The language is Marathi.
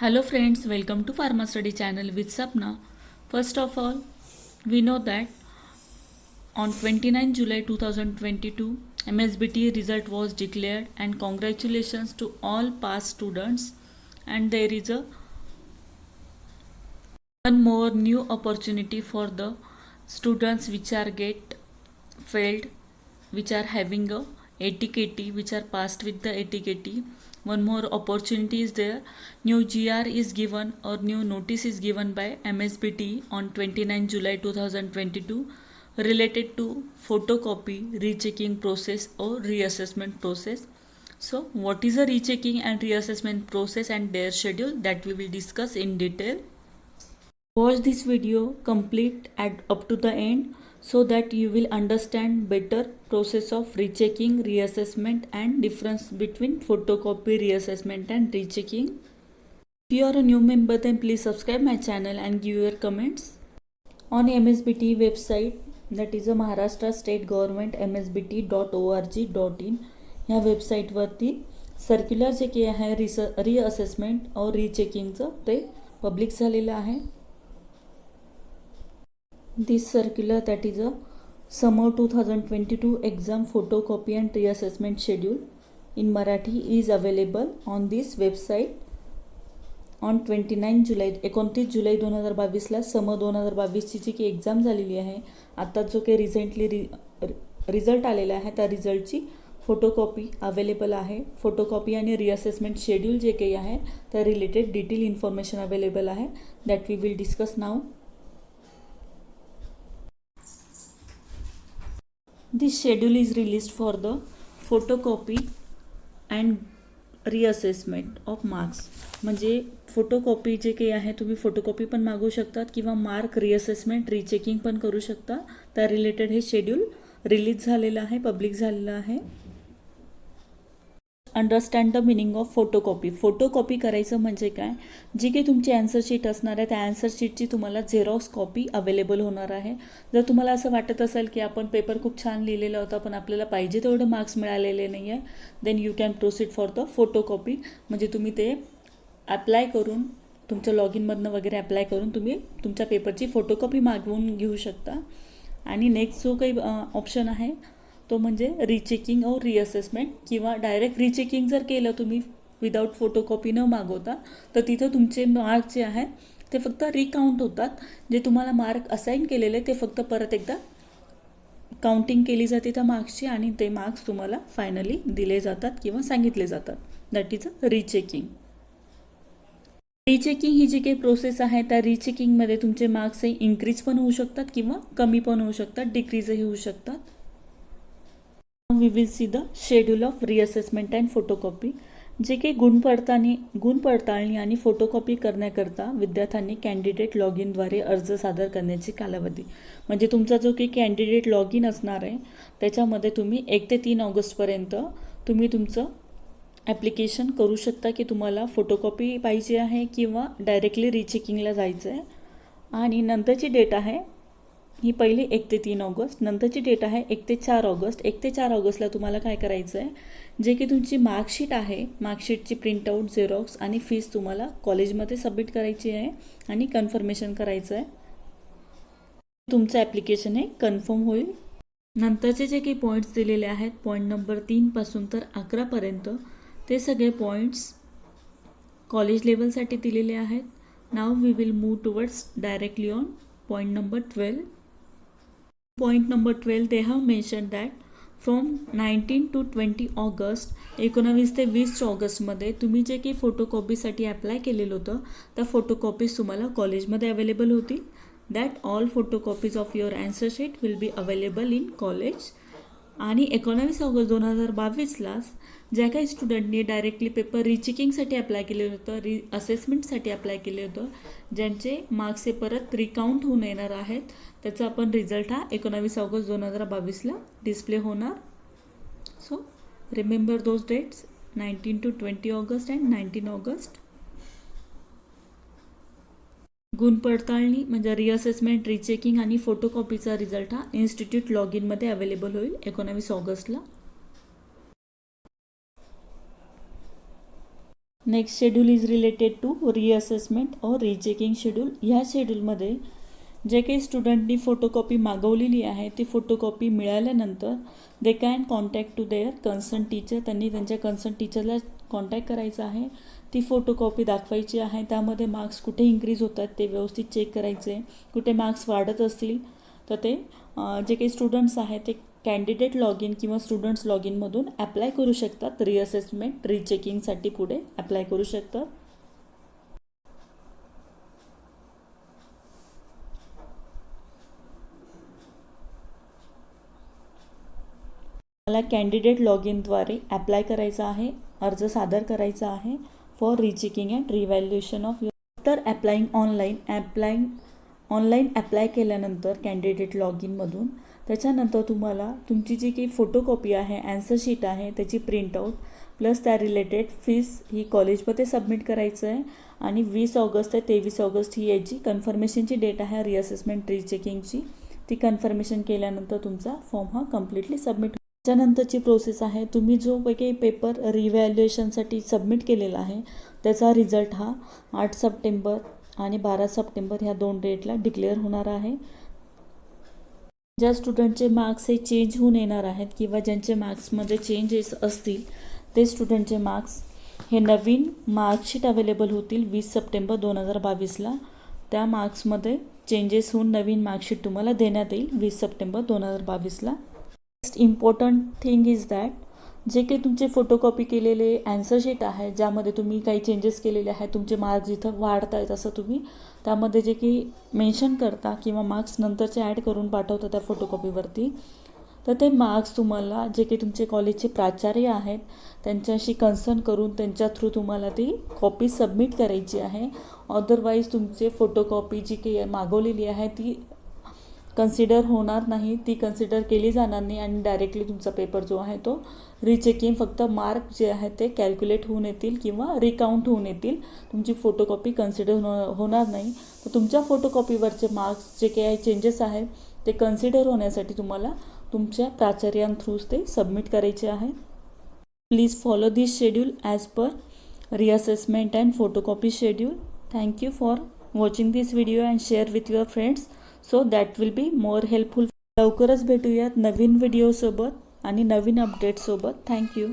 Hello friends, welcome to Pharma Study channel with Sapna. First of all, we know that on 29 July 2022, MSBT result was declared and congratulations to all past students, and there is a one more new opportunity for the students which are get failed, which are having a ATKT, which are passed with the ATKT. One more opportunity is there. New GR is given or new notice is given by MSBT on 29 July 2022 related to photocopy rechecking process or reassessment process. So what is a rechecking and reassessment process and their schedule, that we will discuss in detail. Watch this video complete at up to the end so that you will understand better process of rechecking, reassessment and difference between photocopy reassessment and rechecking. If you are a new member, then please subscribe my channel and give your comments. On MSBT website, that is a Maharashtra State Government msbt.org.in ह्या वेबसाईटवरती सर्क्युलर जे काही आहे रिअसेसमेंट और रीचेकिंगचं ते पब्लिक झालेलं आहे. This circular, that is a summer 2022 exam photocopy and reassessment schedule in Marathi, is available on this website on 29 जुलै 29 जुलै 2022ला समर 2022ची जी की एक्झाम झालेली आहे, आता जो काही रिसेंटली रिझल्ट आलेला आहे त्या रिझल्टची फोटोकॉपी अवेलेबल आहे. फोटोकॉपी आणि रिअसेसमेंट शेड्यूल जे काही आहे त्या रिलेटेड डिटेल इन्फॉर्मेशन अवेलेबल आहे, that we will discuss now. This schedule is released for the photocopy and reassessment of marks. म्हणजे फोटोकॉपी जे काही आहे तुम्ही फोटोकॉपी पण मागवू शकतात किंवा मार्क रिअसेसमेंट रीचेकिंग पण करू शकता. त्या रिलेटेड हे शेड्यूल रिलीज झालेलं आहे, पब्लिक झालेलं आहे. Understand the meaning of photocopy. Photocopy करायचं म्हणजे काय, जी काही तुमची ॲन्सर शीट असणार आहे त्या ॲन्सर शीटची तुम्हाला झेरॉक्स कॉपी अवेलेबल होणार आहे. जर तुम्हाला असं वाटत असेल की आपण पेपर खूप छान लिहिलेला होता पण आपल्याला पाहिजे तेवढे मार्क्स मिळालेले नाही आहे, then you can proceed for the photocopy. म्हणजे तुम्ही ते ॲप्लाय करून तुमच्या लॉग इनमधनं वगैरे ॲप्लाय करून तुम्ही तुमच्या पेपरची फोटोकॉपी मागवून घेऊ शकता. आणि नेक्स्ट जो काही ऑप्शन आहे तो म्हणजे रिचेकिंग और रिअसेसमेंट, किंवा डायरेक्ट रिचेकिंग जर केलं तुम्ही विदाऊट फोटोकॉपी न मागवता तर तिथं तुमचे मार्क जे आहेत ते फक्त रिकाउंट होतात. जे तुम्हाला मार्क असाईन केलेले ते फक्त परत एकदा काउंटिंग केली जाते त्या मार्क्सची आणि ते मार्क्स तुम्हाला फायनली दिले जातात किंवा सांगितले जातात. That is a rechecking. Rechecking ही जी काही प्रोसेस आहे त्या रिचेकिंगमध्ये तुमचे मार्क्स हे इन्क्रीज पण होऊ शकतात किंवा कमी पण होऊ शकतात, डिक्रीजही होऊ शकतात. We will see the schedule of reassessment and photocopy. जे काही गुणपडताळणी आणि फोटोकॉपी करण्याकरता विद्यार्थ्यांनी कॅन्डिडेट लॉग इनद्वारे अर्ज सादर करण्याची कालावधी. म्हणजे तुमचा जो काही कॅन्डिडेट लॉग इन असणार आहे त्याच्यामध्ये तुम्ही 1 ते 3 ऑगस्टपर्यंत तुम्ही तुमचं ॲप्लिकेशन करू शकता की तुम्हाला फोटोकॉपी पाहिजे आहे किंवा डायरेक्टली रिचेकिंगला जायचं आहे. आणि नंतरची डेट आहे ही पहिली 1 ते 3 ऑगस्ट, नंतरची डेट आहे 1 ते 4 ऑगस्ट. 1 ते 4 ऑगस्टला तुम्हाला काय करायचं आहे, जे की तुमची मार्कशीट आहे मार्कशीटची प्रिंटआउट, झेरॉक्स आणि फीस तुम्हाला कॉलेजमध्ये सबमिट करायची आहे आणि कन्फर्मेशन करायचं आहे. तुमचं ॲप्लिकेशन हे कन्फर्म होईल. नंतरचे जे काही पॉईंट्स दिलेले आहेत पॉईंट नंबर 3 पासून तर 11 पर्यंत ते सगळे पॉईंट्स कॉलेज लेवलसाठी दिलेले आहेत. Now we will move towards directly on point number 12. Point number 12, they have mentioned that from 19 to 20 August 19 ते 20 ऑगस्टमध्ये तुम्ही जे काही फोटोकॉपीसाठी अप्लाय केलेलं होतं त्या फोटोकॉपीज तुम्हाला कॉलेजमध्ये अवेलेबल होतील. That all photocopies of your answer sheet will be available in college. आणि 19 ऑगस्ट 2022लाच ज्या काही स्टुडंटनी डायरेक्टली पेपर रिचेकिंगसाठी अप्लाय केलेलं होतं, असेसमेंटसाठी अप्लाय केलं होतं, ज्यांचे मार्क्स हे परत रिकाउंट होऊन येणार आहेत, त्याचा आपण रिझल्ट हा 19 ऑगस्ट 2022ला डिस्प्ले होणार. So remember those dates, 19 to 20 August and 19 August. गुणपडताळणी म्हणजे रिअसेसमेंट, रिचेकिंग आणि फोटोकॉपीचा रिझल्ट हा इन्स्टिट्यूट लॉग इनमध्ये अवेलेबल होईल 19 ऑगस्टला. Next schedule is related to reassessment और रिचेकिंग शेड्यूल. ह्या शेड्यूलमध्ये जे काही स्टुडंटनी फोटोकॉपी मागवलेली आहे ती फोटोकॉपी मिळाल्यानंतर they can contact to their concern teacher. त्यांनी त्यांच्या कन्सर्न टीचरला कॉन्टॅक्ट करायचं आहे, ती फोटोकॉपी दाखवायची आहे. त्यामध्ये मार्क्स कुठे इन्क्रीज होतात ते व्यवस्थित चेक करायचे. कुठे मार्क्स वाढत असतील तर ते जे काही स्टुडंट्स आहेत ते कॅन्डिडेट लॉग इन किंवा स्टुडंट्स लॉग इनमधून ॲप्लाय करू शकतात. रिअसेसमेंट रिचेकिंगसाठी पुढे ॲप्लाय करू शकतात. मला कॅन्डिडेट लॉग इनद्वारे ॲप्लाय करायचा आहे, अर्ज सादर करायचा आहे for rechecking and revaluation of your. तर ऑनलाईन ॲप्लाय केल्यानंतर कॅन्डिडेट लॉग इनमधून त्याच्यानंतर तुम्हाला तुमची जी काही फोटोकॉपी आहे, ॲन्सर शीट आहे, त्याची प्रिंटआउट प्लस त्या रिलेटेड फीस ही कॉलेजमध्ये सबमिट करायचं आहे. आणि 20 ऑगस्ट ते 23 ऑगस्ट ही याची कन्फर्मेशनची डेट आहे रिअसेसमेंट रिचेकिंगची. ती कन्फर्मेशन केल्यानंतर तुमचा फॉर्म हा कम्प्लिटली सबमिट. त्याच्यानंतरची प्रोसेस आहे, तुम्ही जो काही पेपर रिव्हॅल्युएशनसाठी सबमिट केलेला आहे त्याचा रिझल्ट हा 8 सप्टेंबर आणि 12 सप्टेंबर ह्या 2 डेटला डिक्लेअर होणार आहे. ज्या स्टुडंटचे मार्क्स हे चेंज होऊन येणार आहेत किंवा ज्यांचे मार्क्समध्ये चेंजेस असतील ते स्टुडंटचे मार्क्स हे नवीन मार्कशीट अवेलेबल होतील 20 सप्टेंबर 2022ला. त्या मार्क्समध्ये चेंजेस होऊन नवीन मार्कशीट तुम्हाला देण्यात येईल 20 सप्टेंबर 2022ला. Next important thing is that जे काही तुमचे फोटोकॉपी केलेले ॲन्सर शीट आहे ज्यामध्ये तुम्ही काही चेंजेस केलेले आहेत, तुमचे मार्क्स जिथं वाढत आहेत असं तुम्ही त्यामध्ये जे काही मेन्शन करता किंवा मार्क्स नंतरचे ॲड करून पाठवता त्या फोटोकॉपीवरती, तर ते मार्क्स तुम्हाला जे काही तुमचे कॉलेजचे प्राचार्य आहेत त्यांच्याशी कन्सर्न करून त्यांच्या थ्रू तुम्हाला ती कॉपी सबमिट करायची आहे. अदरवाईज तुमचे फोटोकॉपी जी काही मागवलेली आहे ती कन्सिडर होणार नाही, ती कन्सिडर केली जाणार नाही आणि डायरेक्टली तुमचा पेपर जो आहे तो रिचेकिंग, फक्त मार्क जे आहेत ते कॅल्क्युलेट होऊन येतील किंवा रिकाउंट होऊन येतील. तुमची फोटोकॉपी कन्सिडर होणार नाही. तर तुमच्या फोटोकॉपीवरचे मार्क्स जे काही चेंजेस आहेत ते कन्सिडर होण्यासाठी तुम्हाला तुमच्या प्राचार्यांथ्रूच ते सबमिट करायचे आहे. Please follow this schedule as per reassessment and photocopy schedule. Thank you for watching this video and share with your friends so that will be more helpful. लवकरच भेटूयात नवीन व्हिडिओसोबत आणि नवीन अपडेटसोबत. थँक्यू.